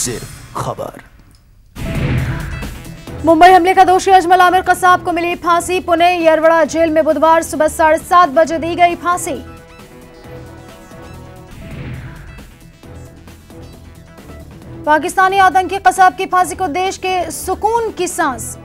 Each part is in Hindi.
सिर्फ खबर। मुंबई हमले का दोषी अजमल आमिर कसाब को मिली फांसी। पुणे यरवड़ा जेल में बुधवार सुबह 7:30 बजे दी गई फांसी। पाकिस्तानी आतंकी कसाब की फांसी को देश के सुकून की सांस।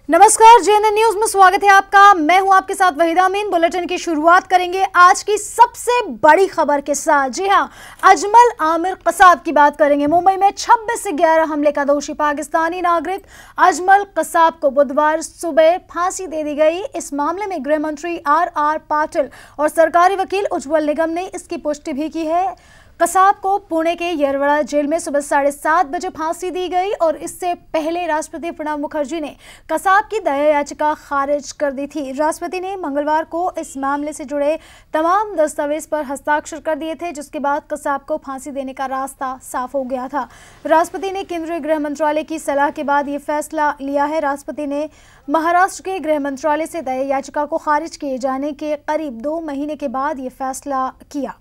नमस्कार, जेएनएन न्यूज में स्वागत है आपका। मैं हूं आपके साथ वहीदा अमीन। बुलेटिन की शुरुआत करेंगे आज की सबसे बड़ी खबर के साथ। जी हां, अजमल आमिर कसाब की बात करेंगे। मुंबई में 26 से 11 हमले का दोषी पाकिस्तानी नागरिक अजमल कसाब को बुधवार सुबह फांसी दे दी गई। इस मामले में गृह मंत्री आर पाटिल और सरकारी वकील उज्जवल निगम ने इसकी पुष्टि भी की है। कसाब को पुणे के यरवड़ा जेल में सुबह 7:30 बजे फांसी दी गई और इससे पहले राष्ट्रपति प्रणब मुखर्जी ने कसाब की दया याचिका खारिज कर दी थी। राष्ट्रपति ने मंगलवार को इस मामले से जुड़े तमाम दस्तावेज पर हस्ताक्षर कर दिए थे, जिसके बाद कसाब को फांसी देने का रास्ता साफ हो गया था। राष्ट्रपति ने केंद्रीय गृह मंत्रालय की सलाह के बाद ये फैसला लिया है। राष्ट्रपति ने महाराष्ट्र के गृह मंत्रालय से दया याचिका को खारिज किए जाने के करीब 2 महीने के बाद ये फैसला किया।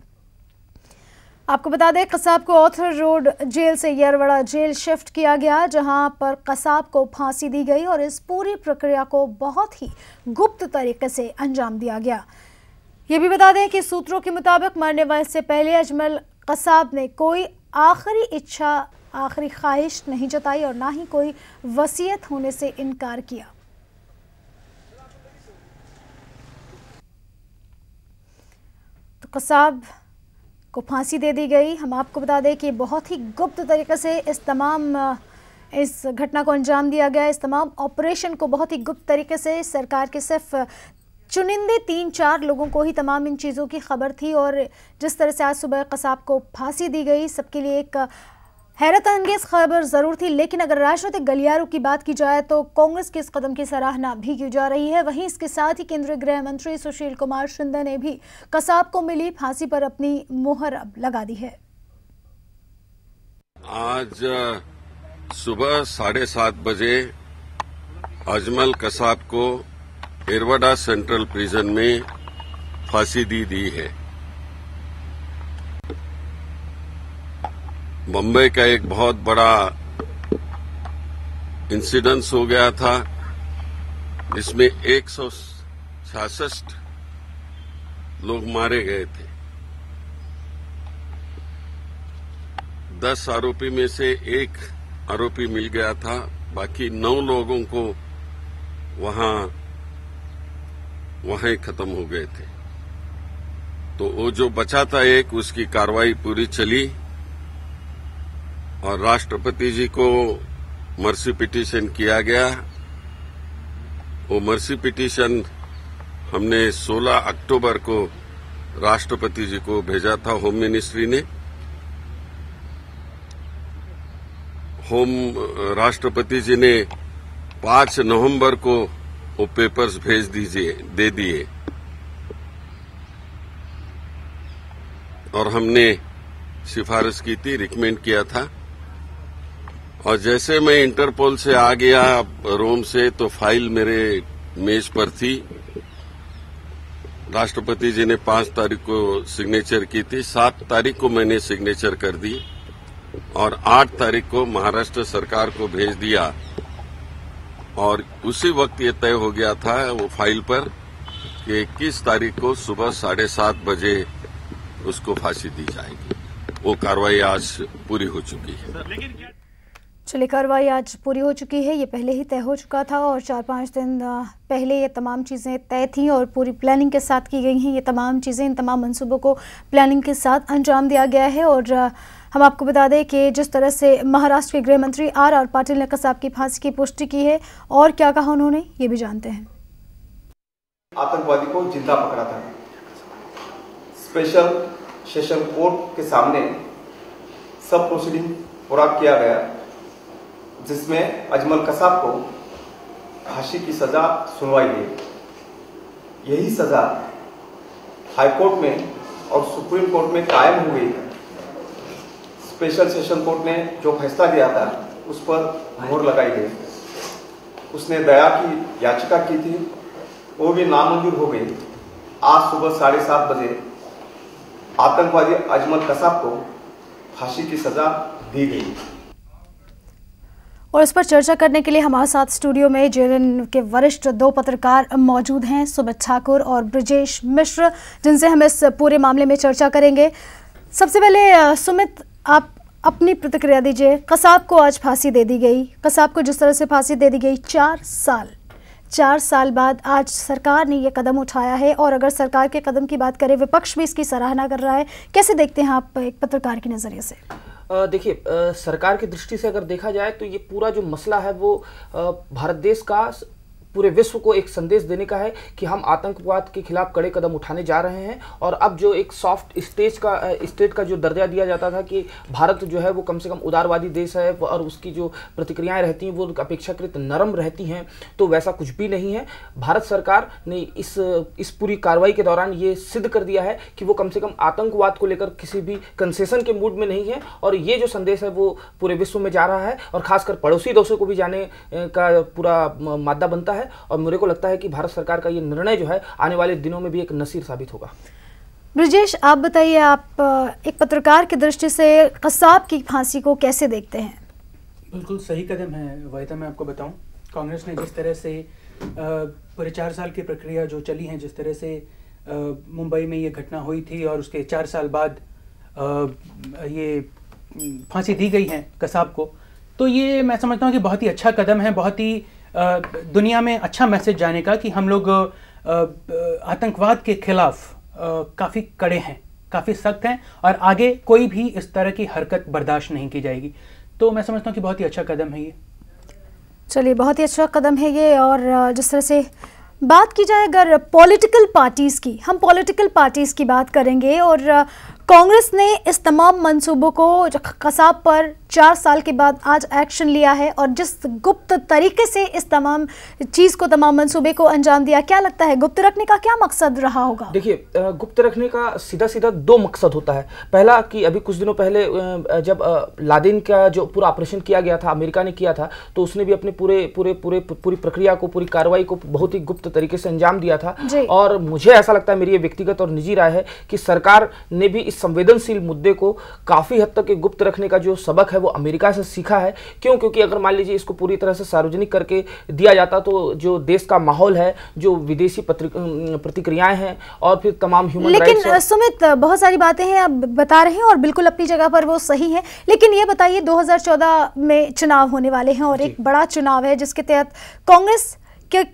आपको बता दें, कसाब को ऑर्थर रोड जेल से यरवड़ा जेल शिफ्ट किया गया, जहां पर कसाब को फांसी दी गई और इस पूरी प्रक्रिया को बहुत ही गुप्त तरीके से अंजाम दिया गया। ये भी बता दें कि सूत्रों के मुताबिक मरने से पहले अजमल कसाब ने कोई आखिरी इच्छा, आखिरी ख्वाहिश नहीं जताई और ना ही कोई वसीयत होने से इनकार किया। तो कसाब को फांसी दे दी गई। हम आपको बता दें कि बहुत ही गुप्त तरीके से इस घटना को अंजाम दिया गया। इस तमाम ऑपरेशन को बहुत ही गुप्त तरीके से सरकार के सिर्फ चुनिंदे 3-4 लोगों को ही तमाम इन चीज़ों की खबर थी और जिस तरह से आज सुबह कसाब को फांसी दी गई, सबके लिए एक हैरत अंगेज खबर जरूर थी। लेकिन अगर राजनीतिक गलियारों की बात की जाए तो कांग्रेस के इस कदम की सराहना भी की जा रही है। वहीं इसके साथ ही केंद्रीय गृह मंत्री सुशील कुमार शिंदे ने भी कसाब को मिली फांसी पर अपनी मुहर अब लगा दी है। आज सुबह 7:30 बजे अजमल कसाब को यरवड़ा सेंट्रल प्रिजन में फांसी दी है। मुंबई का एक बहुत बड़ा इंसिडेंस हो गया था, जिसमें 166 लोग मारे गए थे। 10 आरोपी में से एक आरोपी मिल गया था, बाकी 9 लोगों को वहां ही खत्म हो गए थे। तो वो जो बचा था एक, उसकी कार्रवाई पूरी चली और राष्ट्रपति जी को मर्सी पिटीशन किया गया। वो मर्सी पिटीशन हमने 16 अक्टूबर को राष्ट्रपति जी को भेजा था। होम मिनिस्ट्री ने राष्ट्रपति जी ने 5 नवंबर को वो पेपर्स दे दिए और हमने सिफारिश की थी, रिकमेंड किया था। और जैसे मैं इंटरपोल से आ गया रोम से, तो फाइल मेरे मेज पर थी। राष्ट्रपति जी ने 5 तारीख को सिग्नेचर की थी, 7 तारीख को मैंने सिग्नेचर कर दी और 8 तारीख को महाराष्ट्र सरकार को भेज दिया। और उसी वक्त ये तय हो गया था वो फाइल पर कि 21 तारीख को सुबह 7:30 बजे उसको फांसी दी जाएगी। वो कार्रवाई आज पूरी हो चुकी है। चलिए, कार्रवाई आज पूरी हो चुकी है। ये पहले ही तय हो चुका था और 4-5 दिन पहले ये तमाम चीज़ें तय थीं और पूरी प्लानिंग के साथ की गई हैं। ये तमाम चीज़ें, इन तमाम मंसूबों को प्लानिंग के साथ अंजाम दिया गया है। और हम आपको बता दें कि जिस तरह से महाराष्ट्र के गृह मंत्री आर पाटिल ने कसाब की फांसी की पुष्टि की है और क्या कहा उन्होंने, ये भी जानते हैं। आतंकवादी को जिंदा पकड़ा था। स्पेशल सेशन कोर्ट के सामने सब प्रोसीडिंग पूरा किया गया, जिसमें अजमल कसाब को फांसी की सजा सुनवाई गई। यही सजा हाईकोर्ट में और सुप्रीम कोर्ट में कायम हो गई। स्पेशल सेशन कोर्ट ने जो फैसला दिया था उस पर मोहर लगाई गई। उसने दया की याचिका की थी, वो भी नामंजूर हो गई। आज सुबह 7:30 बजे आतंकवादी अजमल कसाब को फांसी की सजा दी गई। और इस पर चर्चा करने के लिए हमारे साथ स्टूडियो में जेएनएन के वरिष्ठ 2 पत्रकार मौजूद हैं, सुमित ठाकुर और ब्रजेश मिश्र, जिनसे हम इस पूरे मामले में चर्चा करेंगे। सबसे पहले सुमित, आप अपनी प्रतिक्रिया दीजिए। कसाब को आज फांसी दे दी गई। कसाब को जिस तरह से फांसी दे दी गई, 4 साल बाद आज सरकार ने ये कदम उठाया है, और अगर सरकार के कदम की बात करें, विपक्ष भी इसकी सराहना कर रहा है। कैसे देखते हैं आप एक पत्रकार के नज़रिए से? देखिए, सरकार की दृष्टि से अगर देखा जाए तो ये पूरा जो मसला है वो भारत देश का पूरे विश्व को एक संदेश देने का है कि हम आतंकवाद के खिलाफ कड़े कदम उठाने जा रहे हैं। और अब जो एक सॉफ्ट स्टेट का जो दर्जा दिया जाता था कि भारत जो है वो कम से कम उदारवादी देश है और उसकी जो प्रतिक्रियाएं रहती हैं वो अपेक्षाकृत नरम रहती हैं, तो वैसा कुछ भी नहीं है। भारत सरकार ने इस पूरी कार्रवाई के दौरान ये सिद्ध कर दिया है कि वो कम से कम आतंकवाद को लेकर किसी भी कंसेशन के मूड में नहीं है, और ये जो संदेश है वो पूरे विश्व में जा रहा है और खासकर पड़ोसी देशों को भी जाने का पूरा मादा बनता है। और मेरे को लगता है कि भारत सरकार का ये निर्णय जो है आने वाले दिनों में भी एक नसीर साबित होगा। ब्रजेश, आप बताइए, आप एक पत्रकार की दृष्टि से कसाब की फांसी को कैसे देखते हैं? बिल्कुल सही कदम है वाहिदा। मैं आपको बताऊं, कांग्रेस ने जिस तरह से पूरे 4 साल की प्रक्रिया जो चली है, जिस तरह से मुंबई में ये घटना हुई थी और उसके 4 साल बाद ये फांसी दी गई है कसाब को, तो ये मैं समझता हूँ कि बहुत ही अच्छा कदम है, बहुत ही दुनिया में अच्छा मैसेज जाने का कि हम लोग आतंकवाद के खिलाफ काफ़ी कड़े हैं, काफ़ी सख्त हैं, और आगे कोई भी इस तरह की हरकत बर्दाश्त नहीं की जाएगी। तो मैं समझता हूँ कि बहुत ही अच्छा कदम है ये। चलिए, बहुत ही अच्छा कदम है ये। और जिस तरह से बात की जाए अगर पॉलिटिकल पार्टीज़ की, हम पॉलिटिकल पार्टीज़ की बात करेंगे, और कांग्रेस ने इस तमाम मंसूबों को कसाब पर 4 साल के बाद आज एक्शन लिया है, और जिस गुप्त तरीके से इस तमाम चीज़ को, तमाम मंसूबे को अंजाम दिया, क्या लगता है गुप्त रखने का क्या मकसद रहा होगा? देखिए, गुप्त रखने का सीधा 2 मकसद होता है। पहला कि अभी कुछ दिनों पहले जब लादेन का जो पूरा ऑपरेशन किया गया था, अमेरिका ने किया था, तो उसने भी अपने पूरी प्रक्रिया को, पूरी कार्रवाई को बहुत ही गुप्त तरीके से अंजाम दिया था। और मुझे ऐसा लगता है, मेरी ये व्यक्तिगत और निजी राय है, कि सरकार ने भी इस संवेदनशील मुद्दे को काफी हद तक गुप्त रखने का जो सबक है वो अमेरिका से सीखा है। क्यों? क्योंकि अगर मान लीजिए इसको पूरी तरह से सार्वजनिक करके दिया जाता तो जो देश का माहौल है, जो विदेशी प्रतिक्रियाएं हैं, और फिर तमाम ह्यूमन राइट्स। लेकिन सुमित, बहुत सारी बातें हैं आप बता रहे हैं और बिल्कुल अपनी जगह पर वो सही है, लेकिन ये बताइए 2014 में चुनाव होने वाले हैं, और एक बड़ा चुनाव है जिसके तहत कांग्रेस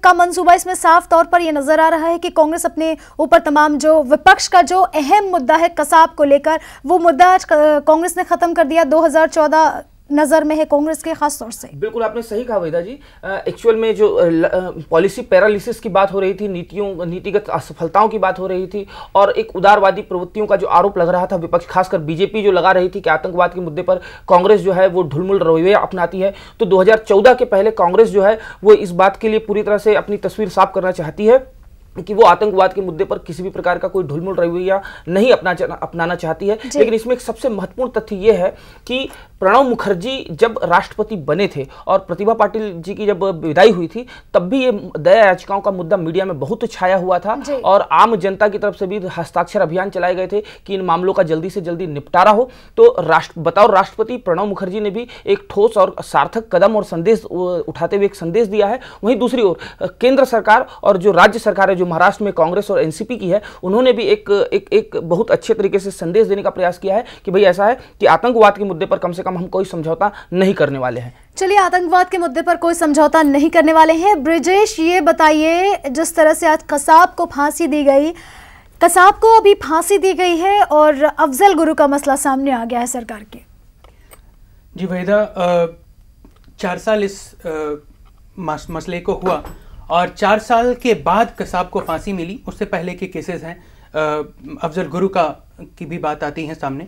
का मंसूबा इसमें साफ तौर पर यह नजर आ रहा है कि कांग्रेस अपने ऊपर तमाम जो विपक्ष का जो अहम मुद्दा है कसाब को लेकर, वो मुद्दा आज कांग्रेस ने खत्म कर दिया। 2014 नजर में है कांग्रेस के खास तौर से। बिल्कुल आपने सही कहा वैदा जी। एक्चुअल में जो पॉलिसी पैरालिसिस की बात हो रही थी, नीतिगत असफलताओं की बात हो रही थी, और एक उदारवादी प्रवृत्तियों का जो आरोप लग रहा था विपक्ष, खासकर बीजेपी जो लगा रही थी कि आतंकवाद के मुद्दे पर कांग्रेस जो है वो ढुलमुल रवैया अपनाती है, तो 2014 के पहले कांग्रेस जो है वो इस बात के लिए पूरी तरह से अपनी तस्वीर साफ करना चाहती है कि वो आतंकवाद के मुद्दे पर किसी भी प्रकार का कोई ढुलमुल रवैया नहीं अपनाना चाहती है। लेकिन इसमें एक सबसे महत्वपूर्ण तथ्य ये है कि प्रणब मुखर्जी जब राष्ट्रपति बने थे और प्रतिभा पाटिल जी की जब विदाई हुई थी, तब भी ये दया याचिकाओं का मुद्दा मीडिया में बहुत छाया हुआ था, और आम जनता की तरफ से भी हस्ताक्षर अभियान चलाए गए थे कि इन मामलों का जल्दी से जल्दी निपटारा हो। तो बतौर राष्ट्रपति प्रणब मुखर्जी ने भी एक ठोस और सार्थक कदम और संदेश उठाते हुए एक संदेश दिया है। वहीं दूसरी ओर केंद्र सरकार और जो राज्य सरकार है, जो महाराष्ट्र में कांग्रेस और एनसीपी की है, उन्होंने भी एक बहुत अच्छे तरीके से संदेश देने का प्रयास किया है कि भाई ऐसा है कि आतंकवाद के मुद्दे पर कम से कम हम कोई समझौता नहीं करने वाले हैं। चलिए, आतंकवाद के मुद्दे पर कोई समझौता नहीं करने वाले हैं। ब्रजेश, ये बताइए, जिस तरह से आज कसाब को फांसी दी गई, कसाब को अभी फांसी दी गई है और अफजल गुरु का मसला सामने आ गया है सरकार के। जी वहीदा, 4 साल इस मसले को हुआ और 4 साल के बाद कसाब को फांसी मिली। उससे पहले के केसेस हैं, अफजल गुरु की भी बात आती है सामने।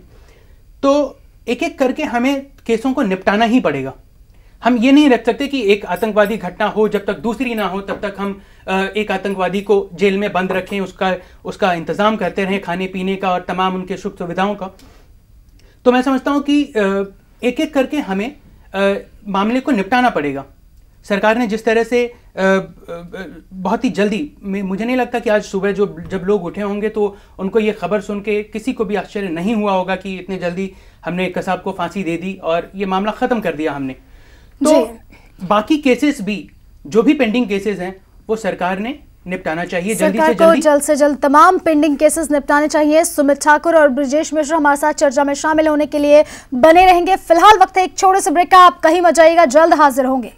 तो एक एक करके हमें केसों को निपटाना ही पड़ेगा। हम ये नहीं रख सकते कि एक आतंकवादी घटना हो, जब तक दूसरी ना हो तब तक हम एक आतंकवादी को जेल में बंद रखें, उसका इंतज़ाम करते रहें, खाने पीने का और तमाम उनके सुख सुविधाओं का। तो मैं समझता हूँ कि एक एक करके हमें मामले को निपटाना पड़ेगा। सरकार ने जिस तरह से बहुत ही जल्दी, मुझे नहीं लगता कि आज सुबह जब लोग उठे होंगे तो उनको ये खबर सुन के किसी को भी आश्चर्य नहीं हुआ होगा कि इतने जल्दी हमने कसाब को फांसी दे दी और ये मामला ख़त्म कर दिया हमने। तो बाकी केसेस भी, जो भी पेंडिंग केसेस हैं, वो सरकार ने निपटाना चाहिए जल्द से जल्द तमाम पेंडिंग केसेस निपटाने चाहिए। सुमित ठाकुर और ब्रजेश मिश्रा हमारे साथ चर्चा में शामिल होने के लिए बने रहेंगे। फिलहाल वक्त है एक छोटे से ब्रेक का, आप कहीं मत जाइएगा, जल्द हाजिर होंगे।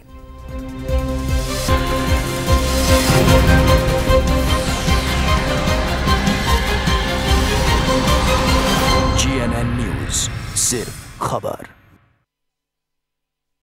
GNN न्यूज़, सिर्फ खबर।